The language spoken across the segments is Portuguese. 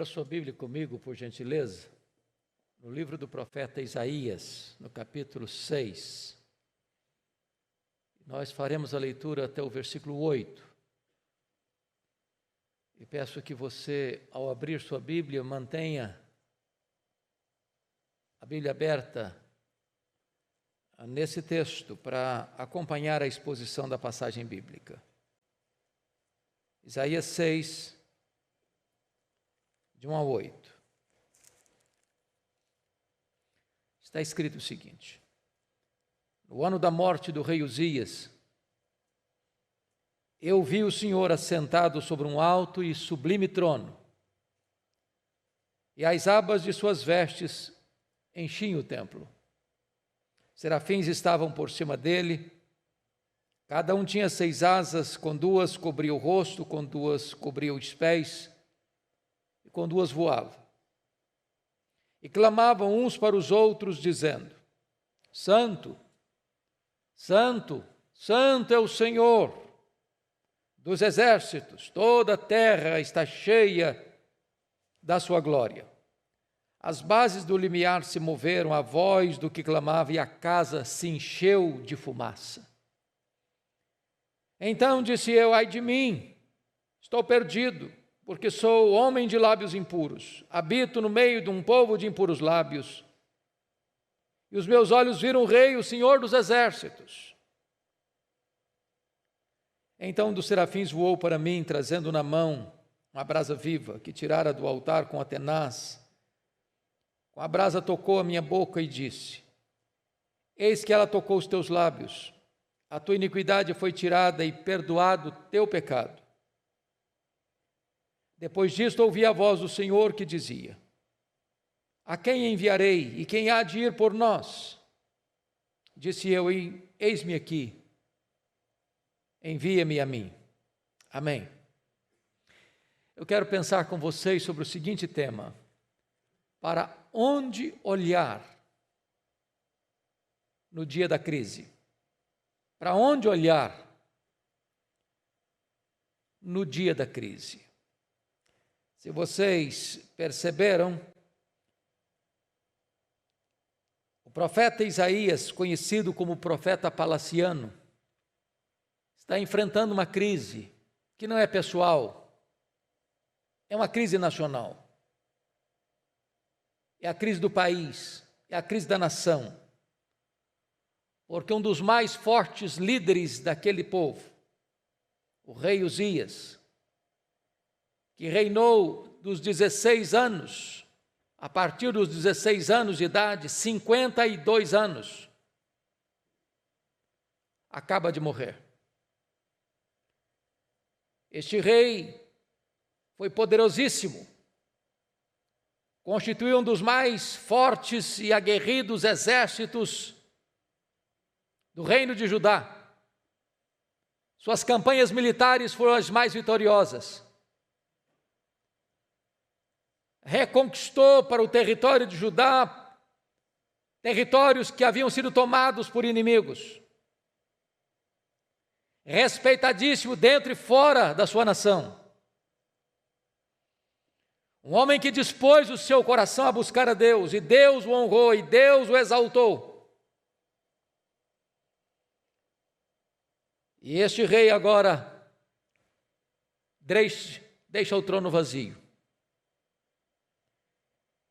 Abra sua Bíblia comigo, por gentileza, no livro do profeta Isaías, no capítulo 6. Nós faremos a leitura até o versículo 8. E peço que você, ao abrir sua Bíblia, mantenha a Bíblia aberta nesse texto para acompanhar a exposição da passagem bíblica. Isaías 6, de 1 a 8. Está escrito o seguinte: no ano da morte do rei Uzias, eu vi o Senhor assentado sobre um alto e sublime trono, e as abas de suas vestes enchiam o templo. Serafins estavam por cima dele, cada um tinha 6 asas, com 2 cobria o rosto, com 2 cobria os pés, e com 2 voava. E clamavam uns para os outros, dizendo: Santo, Santo, Santo é o Senhor dos exércitos, toda a terra está cheia da sua glória. As bases do limiar se moveram à voz do que clamava, e a casa se encheu de fumaça. Então disse eu: ai de mim, estou perdido, porque sou homem de lábios impuros, habito no meio de um povo de impuros lábios, e os meus olhos viram o Rei, o Senhor dos exércitos. Então um dos serafins voou para mim, trazendo na mão uma brasa viva, que tirara do altar com a tenaz. Com a brasa tocou a minha boca e disse: eis que ela tocou os teus lábios, a tua iniquidade foi tirada e perdoado o teu pecado. Depois disto ouvi a voz do Senhor que dizia: a quem enviarei e quem há de ir por nós? Disse eu: eis-me aqui, envia-me a mim. Amém. Eu quero pensar com vocês sobre o seguinte tema: para onde olhar no dia da crise? Para onde olhar no dia da crise? Se vocês perceberam, o profeta Isaías, conhecido como profeta palaciano, está enfrentando uma crise que não é pessoal, é uma crise nacional. É a crise do país, é a crise da nação. Porque um dos mais fortes líderes daquele povo, o rei Uzias, que reinou dos 16 anos, a partir dos 16 anos de idade, 52 anos, acaba de morrer. Este rei foi poderosíssimo, constituiu um dos mais fortes e aguerridos exércitos do reino de Judá. Suas campanhas militares foram as mais vitoriosas. Reconquistou para o território de Judá territórios que haviam sido tomados por inimigos. Respeitadíssimo dentro e fora da sua nação. Um homem que dispôs o seu coração a buscar a Deus, e Deus o honrou, e Deus o exaltou. E este rei agora deixa o trono vazio.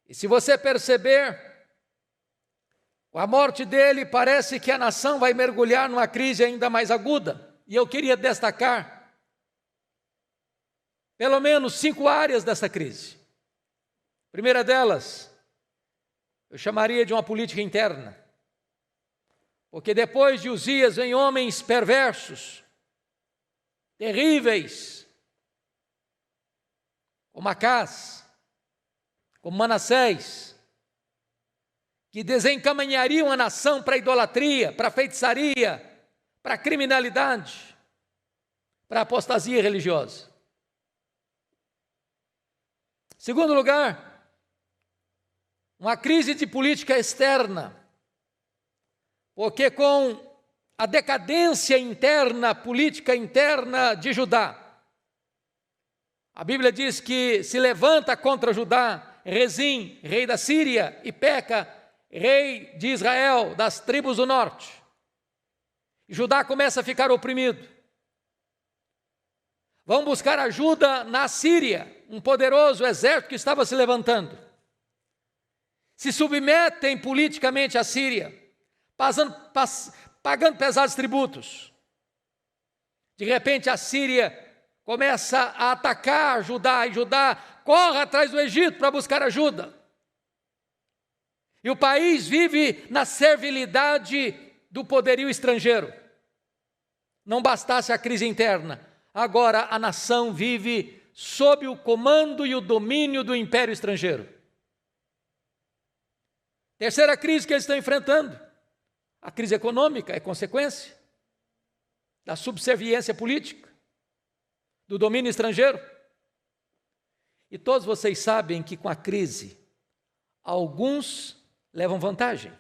E se você perceber, com a morte dele, parece que a nação vai mergulhar numa crise ainda mais aguda. E eu queria destacar pelo menos 5 áreas dessa crise. A primeira delas, eu chamaria de uma política interna. Porque depois de Uzias vem homens perversos, terríveis, como Acás, como Manassés, que desencaminhariam a nação para a idolatria, para a feitiçaria, para a criminalidade, para a apostasia religiosa. Segundo lugar, uma crise de política externa, porque com a decadência interna, política interna de Judá, A Bíblia diz que se levanta contra Judá Rezim, rei da Síria, e Peca, rei de Israel, das tribos do norte. E Judá começa a ficar oprimido. Vão buscar ajuda na Síria, um poderoso exército que estava se levantando. Se submetem politicamente à Síria, pagando pesados tributos. De repente a Síria começa a atacar Judá, e Judá corre atrás do Egito para buscar ajuda. E o país vive na servilidade do poderio estrangeiro. Não bastasse a crise interna, agora a nação vive sob o comando e o domínio do império estrangeiro. Terceira crise que eles estão enfrentando, a crise econômica é consequência da subserviência política, do domínio estrangeiro. E todos vocês sabem que com a crise, alguns levam vantagem.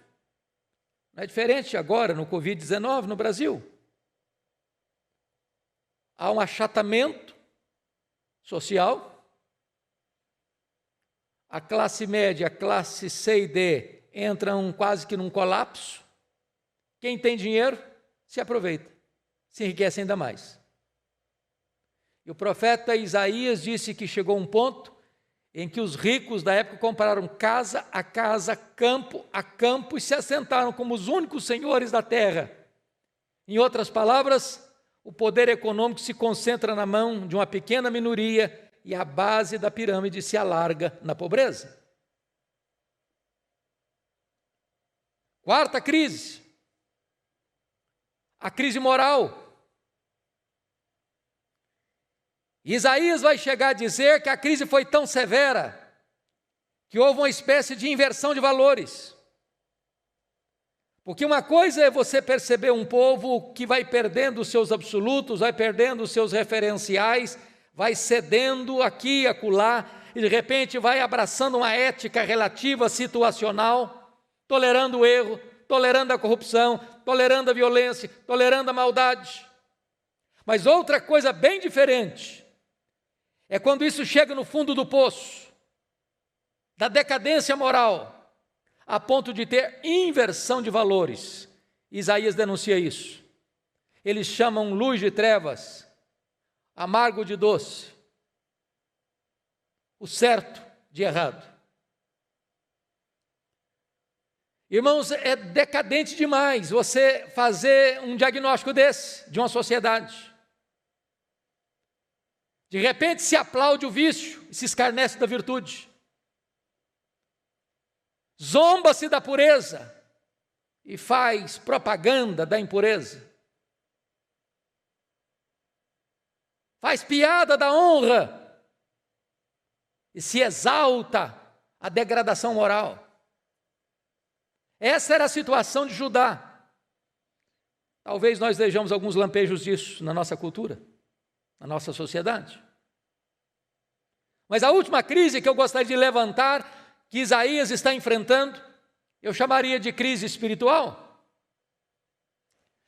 Não é diferente agora no Covid-19 no Brasil. Há um achatamento social. A classe média, a classe C e D, entram quase que num colapso. Quem tem dinheiro se aproveita, se enriquece ainda mais. E o profeta Isaías disse que chegou um ponto em que os ricos da época compraram casa a casa, campo a campo, e se assentaram como os únicos senhores da terra. Em outras palavras, o poder econômico se concentra na mão de uma pequena minoria e a base da pirâmide se alarga na pobreza. Quarta crise, a crise moral. Isaías vai chegar a dizer que a crise foi tão severa que houve uma espécie de inversão de valores. Porque uma coisa é você perceber um povo que vai perdendo os seus absolutos, vai perdendo os seus referenciais, vai cedendo aqui e acolá, e de repente vai abraçando uma ética relativa, situacional, tolerando o erro, tolerando a corrupção, tolerando a violência, tolerando a maldade. Mas outra coisa bem diferente é quando isso chega no fundo do poço, da decadência moral, a ponto de ter inversão de valores. Isaías denuncia isso. Eles chamam luz de trevas, amargo de doce, o certo de errado. Irmãos, é decadente demais você fazer um diagnóstico desse, de uma sociedade. De repente se aplaude o vício e se escarnece da virtude. Zomba-se da pureza e faz propaganda da impureza. Faz piada da honra e se exalta a degradação moral. Essa era a situação de Judá. Talvez nós vejamos alguns lampejos disso na nossa cultura, na nossa sociedade. Mas a última crise que eu gostaria de levantar, que Isaías está enfrentando, eu chamaria de crise espiritual.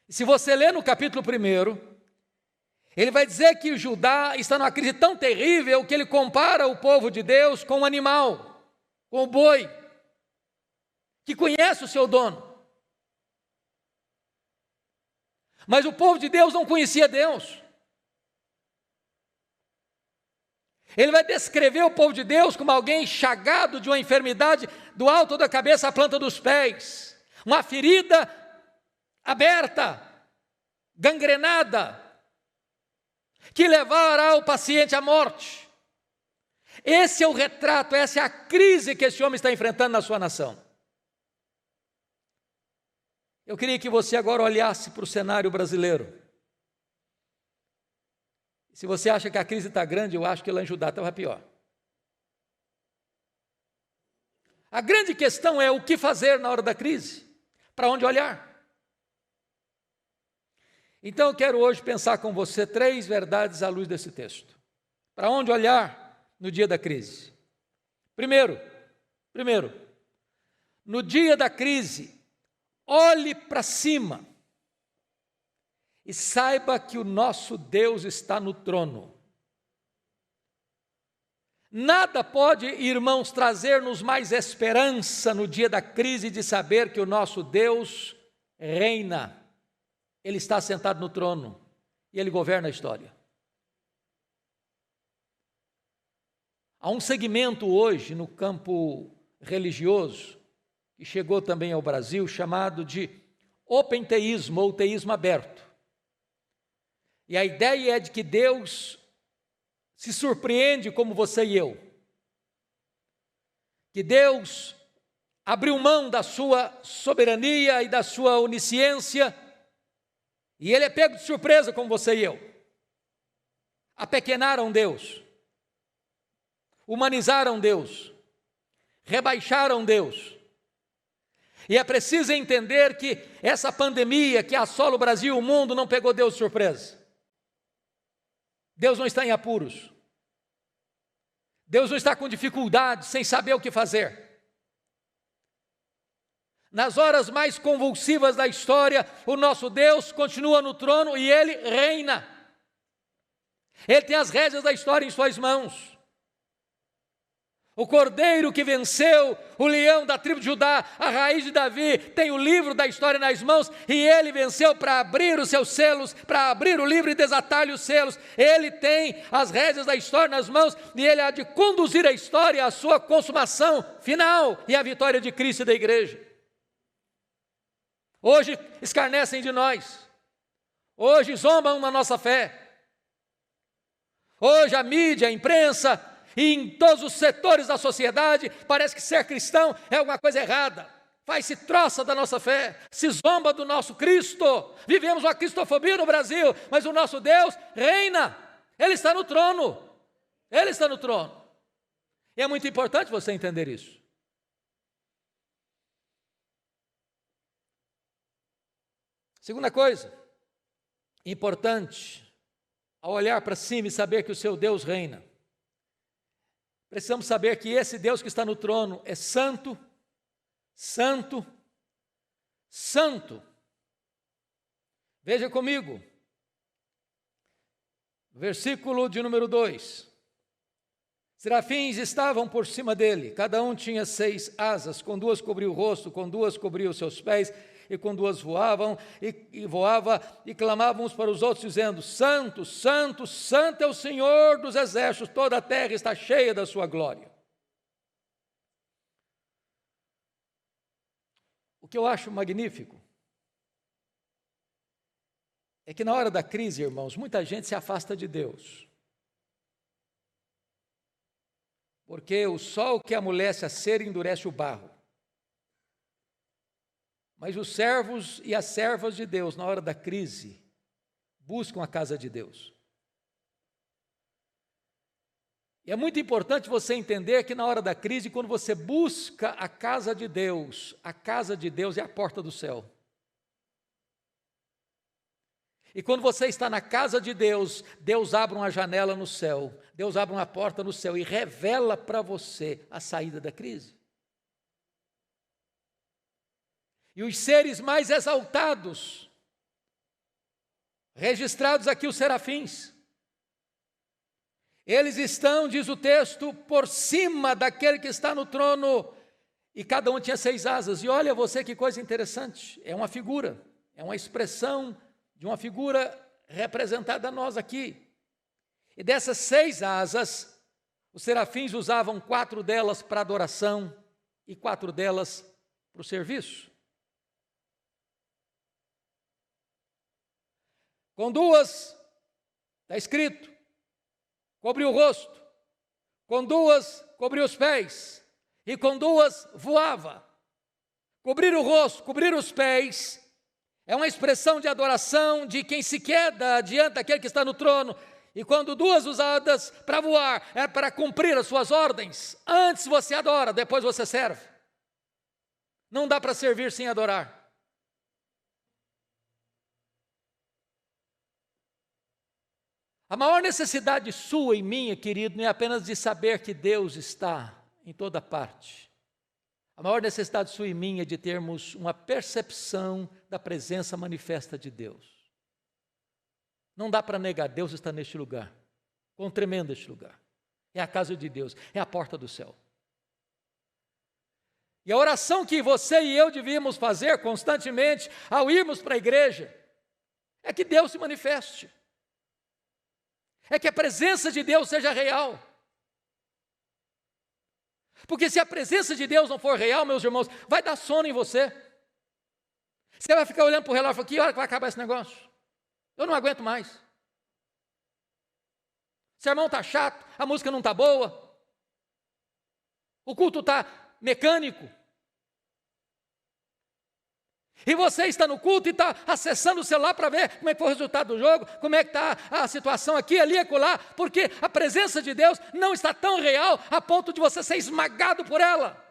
E se você ler no capítulo 1, ele vai dizer que o Judá está numa crise tão terrível que ele compara o povo de Deus com um animal, com o boi, que conhece o seu dono. Mas o povo de Deus não conhecia Deus. Ele vai descrever o povo de Deus como alguém chagado de uma enfermidade do alto da cabeça à planta dos pés, uma ferida aberta, gangrenada, que levará o paciente à morte. Esse é o retrato, essa é a crise que esse homem está enfrentando na sua nação. Eu queria que você agora olhasse para o cenário brasileiro. Se você acha que a crise está grande, eu acho que lá em Judá estava pior. A grande questão é o que fazer na hora da crise, para onde olhar. Então eu quero hoje pensar com você 3 verdades à luz desse texto. Para onde olhar no dia da crise? Primeiro, no dia da crise, olhe para cima. E saiba que o nosso Deus está no trono. Nada pode, irmãos, trazer-nos mais esperança no dia da crise de saber que o nosso Deus reina. Ele está sentado no trono e Ele governa a história. Há um segmento hoje no campo religioso, que chegou também ao Brasil, chamado de open teísmo ou teísmo aberto. E a ideia é de que Deus se surpreende como você e eu. Que Deus abriu mão da sua soberania e da sua onisciência, e Ele é pego de surpresa como você e eu. Apequenaram Deus, humanizaram Deus, rebaixaram Deus. E é preciso entender que essa pandemia que assola o Brasil e o mundo não pegou Deus de surpresa. Deus não está em apuros. Deus não está com dificuldade, sem saber o que fazer. Nas horas mais convulsivas da história, o nosso Deus continua no trono e Ele reina. Ele tem as rédeas da história em suas mãos. O cordeiro que venceu, o leão da tribo de Judá, a raiz de Davi, tem o livro da história nas mãos, e ele venceu para abrir os seus selos, para abrir o livro e desatar-lhe os selos. Ele tem as rédeas da história nas mãos, e ele há de conduzir a história à sua consumação final, e à vitória de Cristo e da igreja. Hoje escarnecem de nós, hoje zombam na nossa fé, hoje a mídia, a imprensa, e em todos os setores da sociedade, parece que ser cristão é alguma coisa errada. Faz-se troça da nossa fé, se zomba do nosso Cristo. Vivemos uma cristofobia no Brasil, mas o nosso Deus reina. Ele está no trono. Ele está no trono. E é muito importante você entender isso. Segunda coisa, importante, ao olhar para cima e saber que o seu Deus reina, precisamos saber que esse Deus que está no trono é santo, santo, santo. Veja comigo, versículo de número 2. Serafins estavam por cima dele, cada um tinha 6 asas, com 2 cobria o rosto, com 2 cobria os seus pés, e com 2 voavam, e clamavam uns para os outros, dizendo: Santo, Santo, Santo é o Senhor dos exércitos, toda a terra está cheia da sua glória. O que eu acho magnífico é que na hora da crise, irmãos, muita gente se afasta de Deus. Porque o sol que amolece a cera endurece o barro. Mas os servos e as servas de Deus, na hora da crise, buscam a casa de Deus. E é muito importante você entender que na hora da crise, quando você busca a casa de Deus é a porta do céu. E quando você está na casa de Deus, Deus abre uma janela no céu, Deus abre uma porta no céu e revela para você a saída da crise. E os seres mais exaltados, registrados aqui os serafins, eles estão, diz o texto, por cima daquele que está no trono, e cada um tinha 6 asas. E olha você que coisa interessante, é uma figura, é uma expressão de uma figura representada a nós aqui. E dessas 6 asas, os serafins usavam 4 delas para adoração e 4 delas para o serviço. Com 2, está escrito, cobriu o rosto, com 2, cobriu os pés, e com 2, voava. Cobrir o rosto, cobrir os pés, é uma expressão de adoração de quem se queda diante daquele que está no trono. E quando 2 usadas para voar, é para cumprir as suas ordens. Antes você adora, depois você serve. Não dá para servir sem adorar. A maior necessidade sua e minha, querido, não é apenas de saber que Deus está em toda parte. A maior necessidade sua e minha é de termos uma percepção da presença manifesta de Deus. Não dá para negar, Deus está neste lugar, quão tremendo este lugar. é a casa de Deus, é a porta do céu. E a oração que você e eu devíamos fazer constantemente ao irmos para a igreja é que Deus se manifeste, é que a presença de Deus seja real. Porque se a presença de Deus não for real, meus irmãos, vai dar sono em você. Você vai ficar olhando para o relógio e falar, que hora que vai acabar esse negócio? Eu não aguento mais. O sermão está chato, a música não está boa, o culto está mecânico. E você está no culto e está acessando o celular para ver como é que foi o resultado do jogo, como é que está a situação aqui, ali, acolá, porque a presença de Deus não está tão real a ponto de você ser esmagado por ela.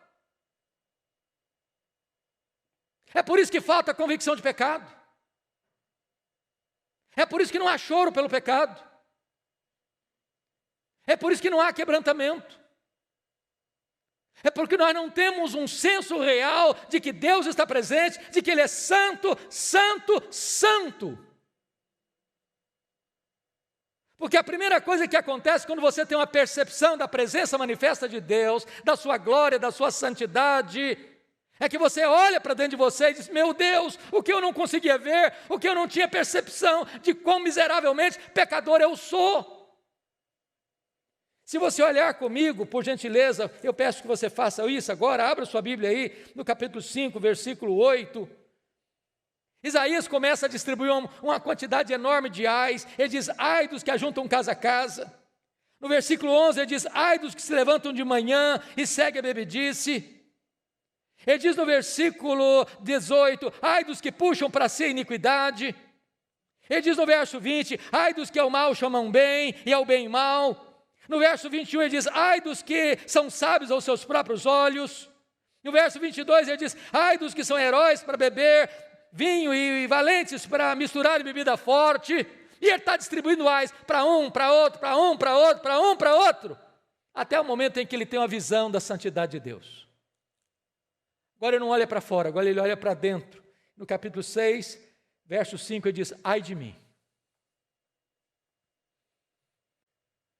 É por isso que falta a convicção de pecado. É por isso que não há choro pelo pecado. É por isso que não há quebrantamento. É porque nós não temos um senso real de que Deus está presente, de que Ele é santo, santo, santo. Porque a primeira coisa que acontece quando você tem uma percepção da presença manifesta de Deus, da sua glória, da sua santidade, é que você olha para dentro de você e diz, meu Deus, o que eu não conseguia ver, o que eu não tinha percepção de quão miseravelmente pecador eu sou. Se você olhar comigo, por gentileza, eu peço que você faça isso agora, abra sua Bíblia aí, no capítulo 5, versículo 8. Isaías começa a distribuir uma quantidade enorme de ais, ele diz, ai dos que ajuntam casa a casa. No versículo 11 ele diz, ai dos que se levantam de manhã e seguem a bebedice. Ele diz no versículo 18, ai dos que puxam para si a iniquidade. Ele diz no verso 20, ai dos que ao mal chamam bem e ao bem mal. No verso 21 ele diz, ai dos que são sábios aos seus próprios olhos. No verso 22 ele diz, ai dos que são heróis para beber vinho e valentes para misturar bebida forte. E ele está distribuindo ais para um, para outro, para um, para outro, para um, para outro. Até o momento em que ele tem uma visão da santidade de Deus. Agora ele não olha para fora, agora ele olha para dentro. No capítulo 6, verso 5 ele diz, ai de mim.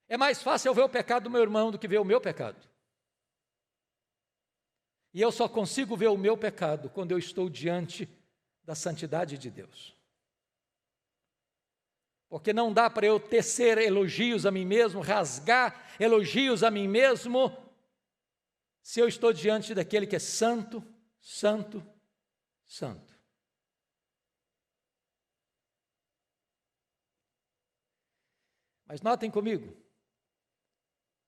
É mais fácil eu ver o pecado do meu irmão do que ver o meu pecado. E eu só consigo ver o meu pecado quando eu estou diante da santidade de Deus. Porque não dá para eu tecer elogios a mim mesmo, rasgar elogios a mim mesmo, se eu estou diante daquele que é santo, santo, santo. Mas notem comigo,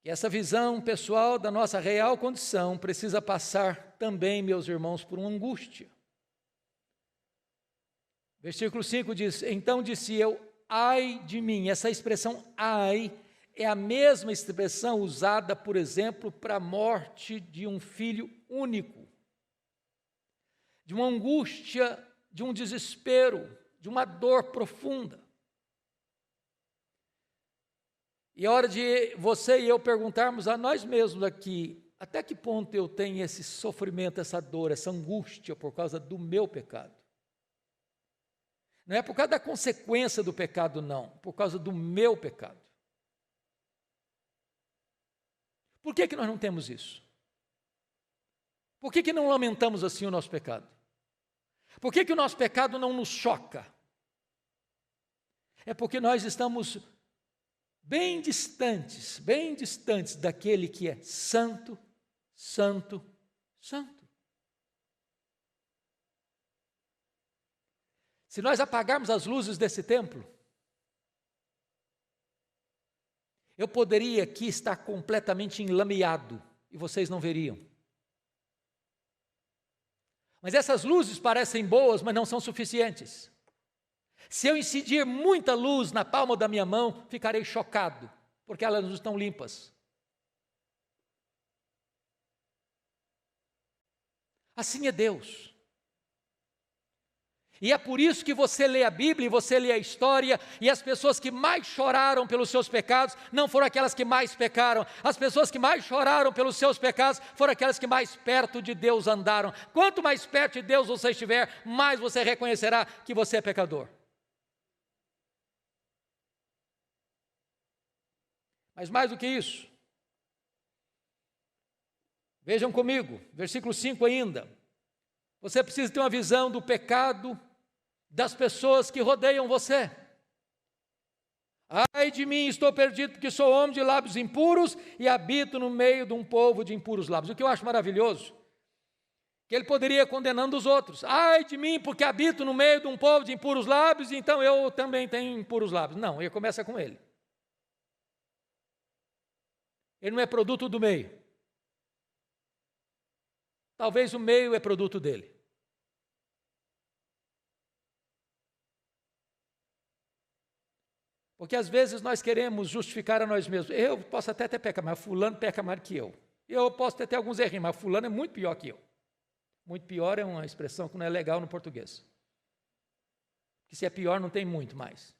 que essa visão pessoal da nossa real condição precisa passar também, meus irmãos, por uma angústia. Versículo 5 diz, então disse eu, ai de mim. Essa expressão ai é a mesma expressão usada, por exemplo, para a morte de um filho único, de uma angústia, de um desespero, de uma dor profunda. E é hora de você e eu perguntarmos a nós mesmos aqui, até que ponto eu tenho esse sofrimento, essa dor, essa angústia por causa do meu pecado? Não é por causa da consequência do pecado, não, por causa do meu pecado. Por que nós não temos isso? Por que não lamentamos assim o nosso pecado? Por que o nosso pecado não nos choca? É porque nós estamos bem distantes daquele que é santo, santo, santo. Se nós apagarmos as luzes desse templo, eu poderia aqui estar completamente enlameado e vocês não veriam. Mas essas luzes parecem boas, mas não são suficientes. Se eu incidir muita luz na palma da minha mão, ficarei chocado, porque elas não estão limpas. Assim é Deus. E é por isso que você lê a Bíblia e você lê a história, e as pessoas que mais choraram pelos seus pecados não foram aquelas que mais pecaram. As pessoas que mais choraram pelos seus pecados foram aquelas que mais perto de Deus andaram. Quanto mais perto de Deus você estiver, mais você reconhecerá que você é pecador. Mas mais do que isso, Vejam comigo, versículo 5 ainda. Você precisa ter uma visão do pecado das pessoas que rodeiam você. Ai de mim, estou perdido, porque sou homem de lábios impuros e habito no meio de um povo de impuros lábios. O que eu acho maravilhoso, que ele poderia ir condenando os outros. Ai de mim, porque habito no meio de um povo de impuros lábios, então eu também tenho impuros lábios. Não, ele começa com ele. Ele não é produto do meio. Talvez o meio é produto dele. Porque às vezes nós queremos justificar a nós mesmos. Eu posso até ter pecado, mas fulano peca mais que eu. Eu posso ter alguns erros, mas fulano é muito pior que eu. Muito pior é uma expressão que não é legal no português. Porque se é pior, não tem muito mais.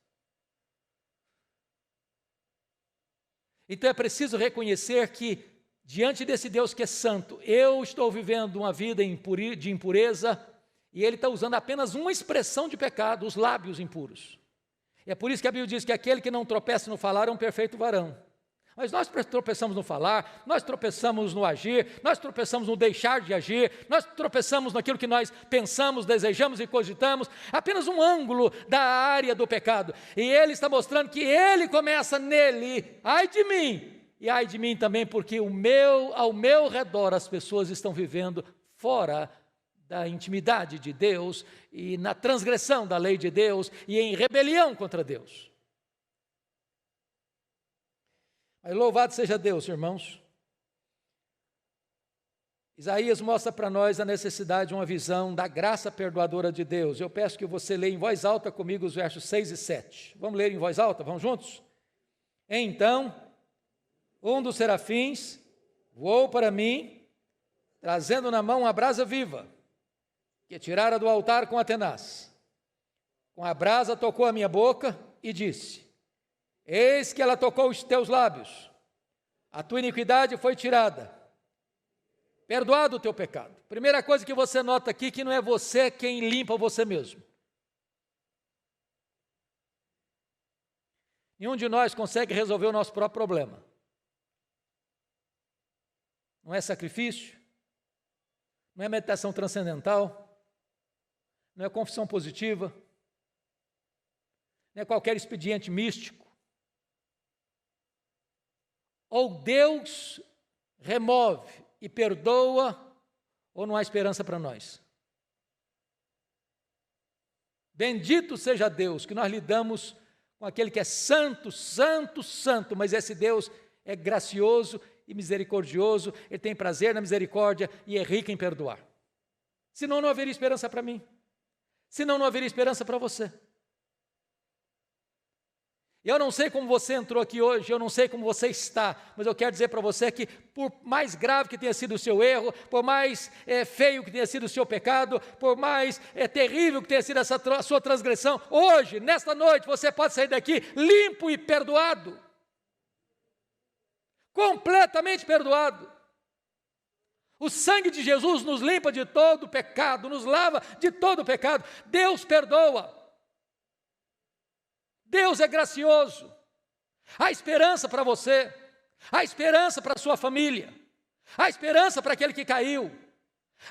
Então é preciso reconhecer que, diante desse Deus que é santo, eu estou vivendo uma vida de impureza e Ele está usando apenas uma expressão de pecado, os lábios impuros. É por isso que a Bíblia diz que aquele que não tropeça no falar é um perfeito varão. Mas nós tropeçamos no falar, nós tropeçamos no agir, nós tropeçamos no deixar de agir, nós tropeçamos naquilo que nós pensamos, desejamos e cogitamos, apenas um ângulo da área do pecado. E Ele está mostrando que Ele começa nele, ai de mim, e ai de mim também, porque ao meu redor as pessoas estão vivendo fora da intimidade de Deus e na transgressão da lei de Deus e em rebelião contra Deus. Mas louvado seja Deus, irmãos. Isaías mostra para nós a necessidade de uma visão da graça perdoadora de Deus. Eu peço que você leia em voz alta comigo os versos 6 e 7. Vamos ler em voz alta? Vamos juntos? Então, um dos serafins voou para mim, trazendo na mão uma brasa viva, que tirara do altar com a tenaz. Com a brasa tocou a minha boca e disse: eis que ela tocou os teus lábios, a tua iniquidade foi tirada, perdoado o teu pecado. Primeira coisa que você nota aqui, que não é você quem limpa você mesmo. Nenhum de nós consegue resolver o nosso próprio problema. Não é sacrifício, não é meditação transcendental, não é confissão positiva, não é qualquer expediente místico. Ou Deus remove e perdoa, ou não há esperança para nós. Bendito seja Deus, que nós lidamos com aquele que é santo, santo, santo, mas esse Deus é gracioso e misericordioso, Ele tem prazer na misericórdia e é rico em perdoar. Senão não haveria esperança para mim. Senão não haveria esperança para você. Eu não sei como você entrou aqui hoje, eu não sei como você está, mas eu quero dizer para você que, por mais grave que tenha sido o seu erro, por mais feio que tenha sido o seu pecado, por mais terrível que tenha sido a sua transgressão, hoje, nesta noite, você pode sair daqui limpo e perdoado. Completamente perdoado. O sangue de Jesus nos limpa de todo pecado, nos lava de todo pecado. Deus perdoa. Deus é gracioso. Há esperança para você, há esperança para a sua família, há esperança para aquele que caiu,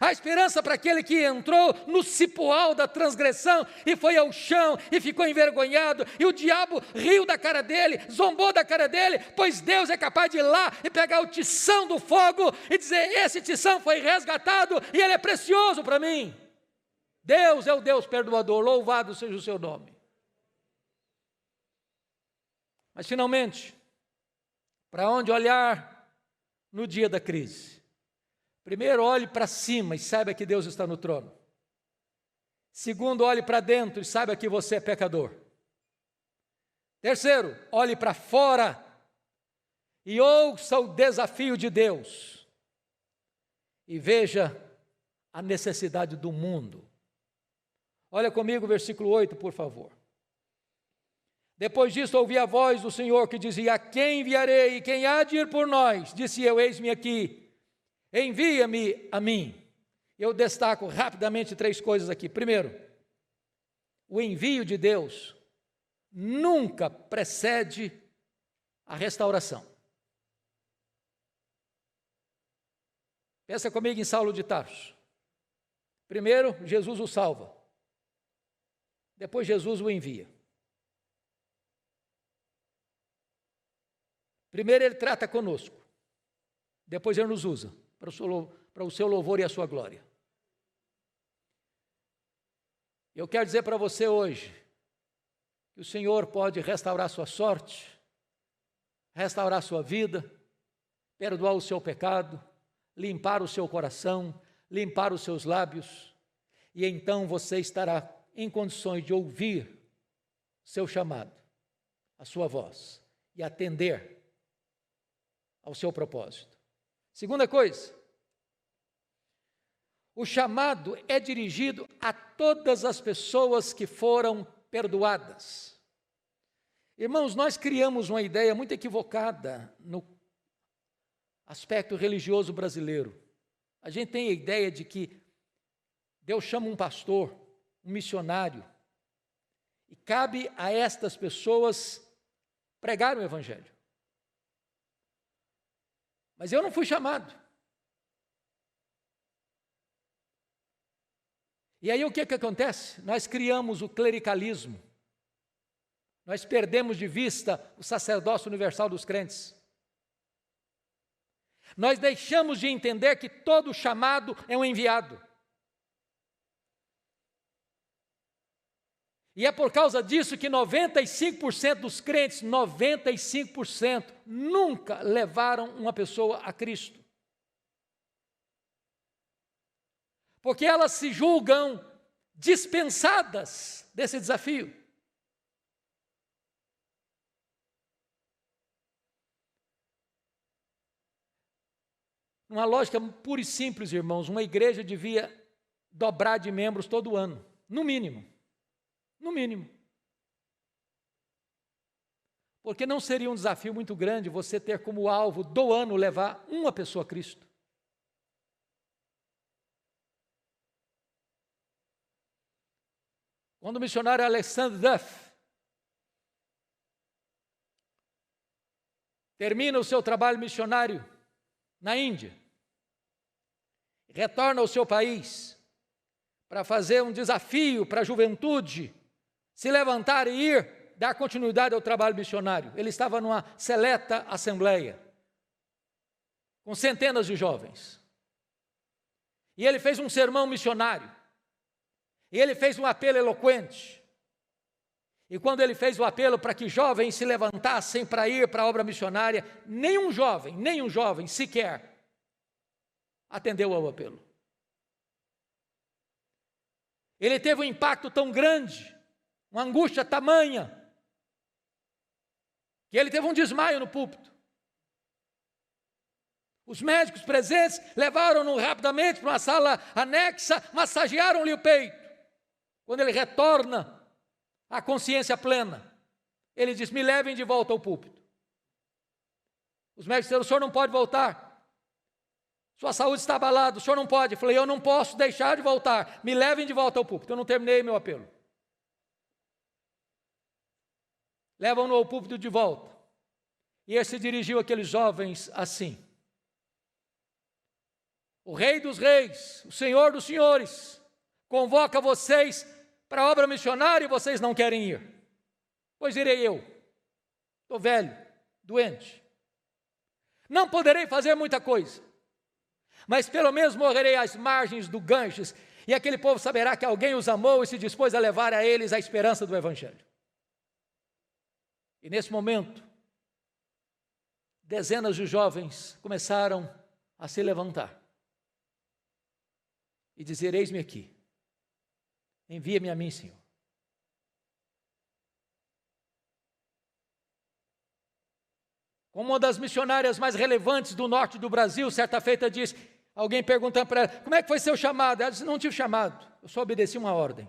há esperança para aquele que entrou no cipoal da transgressão e foi ao chão e ficou envergonhado, e o diabo riu da cara dele, zombou da cara dele, pois Deus é capaz de ir lá e pegar o tição do fogo e dizer: esse tição foi resgatado e ele é precioso para mim. Deus é o Deus perdoador, louvado seja o seu nome. Mas, finalmente, para onde olhar no dia da crise? Primeiro, olhe para cima e saiba que Deus está no trono. Segundo, olhe para dentro e saiba que você é pecador. Terceiro, olhe para fora e ouça o desafio de Deus. E veja a necessidade do mundo. Olha comigo o versículo 8, por favor. Depois disso ouvi a voz do Senhor que dizia: a quem enviarei e quem há de ir por nós? Disse eu: eis-me aqui, envia-me a mim. Eu destaco rapidamente 3 coisas aqui. Primeiro, o envio de Deus nunca precede a restauração. Pensa comigo em Saulo de Tarso. Primeiro, Jesus o salva. Depois, Jesus o envia. Primeiro, ele trata conosco. Depois, ele nos usa para o seu louvor e a sua glória. Eu quero dizer para você hoje que o Senhor pode restaurar sua sorte, restaurar sua vida, perdoar o seu pecado, limpar o seu coração, limpar os seus lábios, e então você estará em condições de ouvir seu chamado, a sua voz, e atender ao seu propósito. Segunda coisa, o chamado é dirigido a todas as pessoas que foram perdoadas. Irmãos, nós criamos uma ideia muito equivocada no aspecto religioso brasileiro. A gente tem a ideia de que Deus chama um pastor, um missionário, e cabe a estas pessoas pregar o Evangelho. Mas eu não fui chamado. E aí o que acontece? Nós criamos o clericalismo. Nós perdemos de vista o sacerdócio universal dos crentes. Nós deixamos de entender que todo chamado é um enviado. E é por causa disso que 95% dos crentes, 95%, nunca levaram uma pessoa a Cristo. Porque elas se julgam dispensadas desse desafio. Uma lógica pura e simples, irmãos, uma igreja devia dobrar de membros todo ano, no mínimo. No mínimo. Porque não seria um desafio muito grande você ter como alvo do ano levar uma pessoa a Cristo. Quando o missionário Alexander Duff termina o seu trabalho missionário na Índia, retorna ao seu país para fazer um desafio para a juventude se levantar e ir dar continuidade ao trabalho missionário. Ele estava numa seleta assembleia, com centenas de jovens. E ele fez um sermão missionário. E ele fez um apelo eloquente. E quando ele fez o apelo para que jovens se levantassem para ir para a obra missionária, nenhum jovem sequer atendeu ao apelo. Ele teve um impacto tão grande, uma angústia tamanha, que ele teve um desmaio no púlpito. Os médicos presentes levaram-no rapidamente para uma sala anexa, massagearam-lhe o peito. Quando ele retorna à consciência plena, ele diz: me levem de volta ao púlpito. Os médicos disseram: o senhor não pode voltar, sua saúde está abalada, o senhor não pode. Eu falei: eu não posso deixar de voltar, me levem de volta ao púlpito. Eu não terminei meu apelo. Levam-no ao púlpito de volta, e ele se dirigiu àqueles jovens assim: o Rei dos Reis, o Senhor dos Senhores, convoca vocês para a obra missionária e vocês não querem ir. Pois irei eu. Estou velho, doente. Não poderei fazer muita coisa, mas pelo menos morrerei às margens do Ganges, e aquele povo saberá que alguém os amou e se dispôs a levar a eles a esperança do Evangelho. E nesse momento, dezenas de jovens começaram a se levantar e dizer: eis-me aqui, envia-me a mim, Senhor. Como uma das missionárias mais relevantes do norte do Brasil, certa feita disse, alguém perguntando para ela: como é que foi seu chamado? Ela disse: não tive chamado, eu só obedeci uma ordem.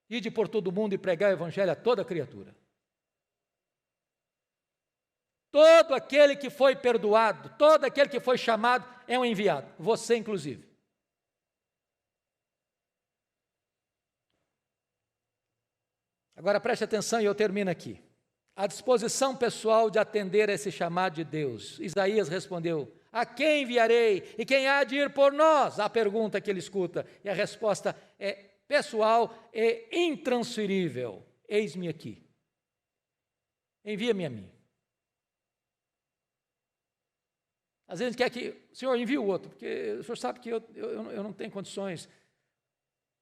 Ide por todo mundo e pregar o Evangelho a toda criatura. Todo aquele que foi perdoado, todo aquele que foi chamado é um enviado, você inclusive. Agora preste atenção e eu termino aqui. a disposição pessoal de atender a esse chamado de Deus. Isaías respondeu: a quem enviarei? E quem há de ir por nós? A pergunta que ele escuta. E a resposta é pessoal e intransferível: eis-me aqui. Envia-me a mim. Às vezes quer que o Senhor envie o outro, porque o Senhor sabe que eu não tenho condições.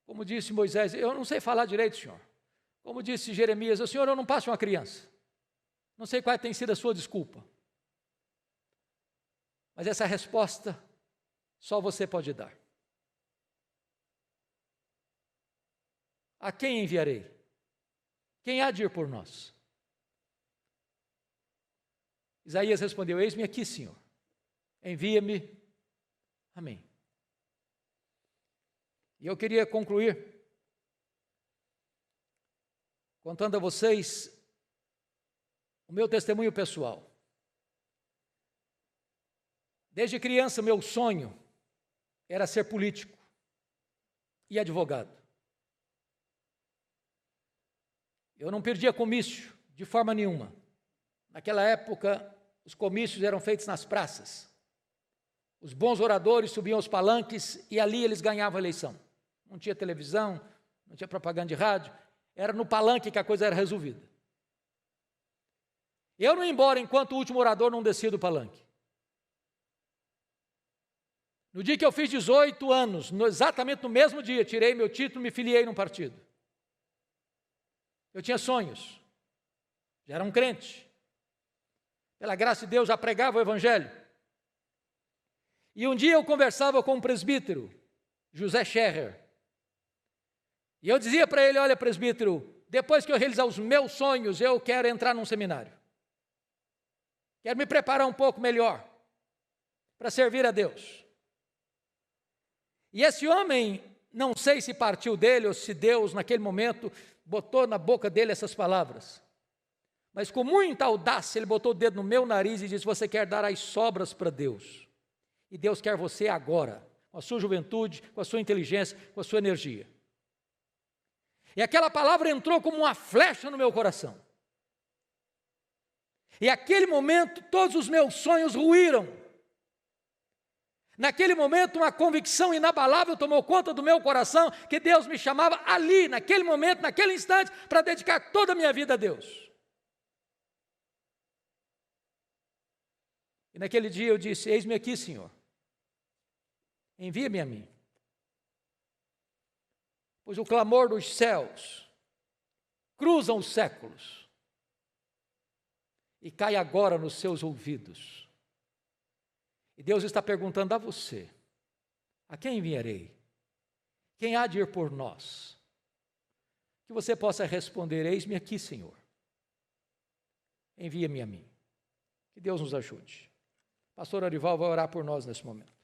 Como disse Moisés, eu não sei falar direito, Senhor. Como disse Jeremias, o Senhor, eu não passo uma criança. Não sei qual tem sido a sua desculpa. Mas essa resposta só você pode dar. A quem enviarei? Quem há de ir por nós? Isaías respondeu: eis-me aqui, Senhor. Envia-me a mim. E eu queria concluir contando a vocês o meu testemunho pessoal. Desde criança, meu sonho era ser político e advogado. Eu não perdia comício de forma nenhuma. Naquela época, os comícios eram feitos nas praças. Os bons oradores subiam aos palanques e ali eles ganhavam a eleição. Não tinha televisão, não tinha propaganda de rádio, era no palanque que a coisa era resolvida. Eu não ia embora enquanto o último orador não descia do palanque. No dia que eu fiz 18 anos, exatamente no mesmo dia, tirei meu título e me filiei num partido. Eu tinha sonhos, já era um crente. Pela graça de Deus, já pregava o Evangelho. E um dia eu conversava com um presbítero, José Scherrer, e eu dizia para ele: olha, presbítero, depois que eu realizar os meus sonhos, eu quero entrar num seminário. Quero me preparar um pouco melhor para servir a Deus. E esse homem, não sei se partiu dele ou se Deus, naquele momento, botou na boca dele essas palavras, mas com muita audácia ele botou o dedo no meu nariz e disse: você quer dar as sobras para Deus, e Deus quer você agora, com a sua juventude, com a sua inteligência, com a sua energia. E aquela palavra entrou como uma flecha no meu coração. E naquele momento todos os meus sonhos ruíram. Naquele momento uma convicção inabalável tomou conta do meu coração, que Deus me chamava ali, naquele momento, naquele instante, para dedicar toda a minha vida a Deus. E naquele dia eu disse: eis-me aqui, Senhor. Envia-me a mim. Pois o clamor dos céus cruzam os séculos e cai agora nos seus ouvidos. E Deus está perguntando a você: a quem enviarei? Quem há de ir por nós? Que você possa responder: eis-me aqui, Senhor. Envia-me a mim. Que Deus nos ajude. Pastor Arival vai orar por nós nesse momento.